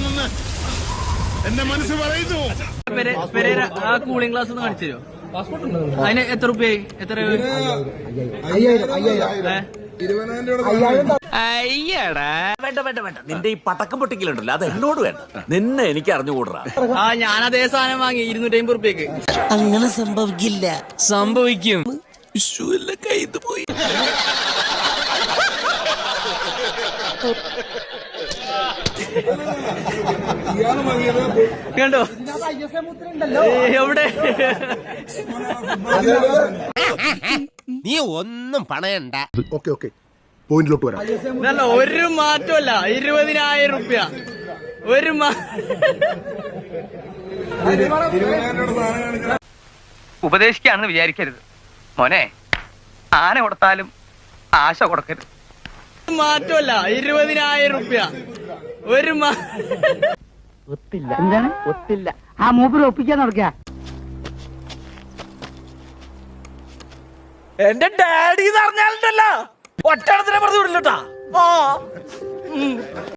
വേണമെന്ന് എന്റെ മനസ്സ് പറയുന്നു. കൂളിംഗ് ഗ്ലാസ് ഒന്ന് കാണിച്ചു തരുമോ? അതിന് എത്ര റുപ്യായി? എത്ര? അയ്യടാ വേണ്ട വേണ്ട വേണ്ട, നിന്റെ ഈ പടക്കം പൊട്ടിക്കലുണ്ടല്ലോ അത് എന്നോട് വേണ്ട, നിന്നെ എനിക്ക് അറിഞ്ഞുകൂടാ. ഞാൻ അതേ സാധനം വാങ്ങി 250 റുപ്യക്ക്. അങ്ങനെ സംഭവിക്കില്ല. സംഭവിക്കും. കയ്യിൽ പോയി. കണ്ടോ എവിടെ? നീ ഒന്നും പണയണ്ട. ഓക്കെ പോയിന്റിലോട്ട് വരാം. നല്ല ഒരു മാറ്റമല്ല. 20,000 റുപ്യ ഒരു ഉപദേശിക്കാണെന്ന് വിചാരിക്കരുത് മോനെ. ആന കൊടുത്താലും ആശ കൊടുക്കരുത്. മാറ്റമല്ല. 20,000 റുപ്യ ഒരു ഒത്തില്ല. എന്താണ് ഒത്തില്ല? ആ മൂപ്പിൽ ഒപ്പിക്കാൻ നടക്കുക. എന്റെ ഡാഡി എന്ന് പറഞ്ഞാലുണ്ടല്ലോ ഒറ്റ പറഞ്ഞു വിടില്ലട്ടാ.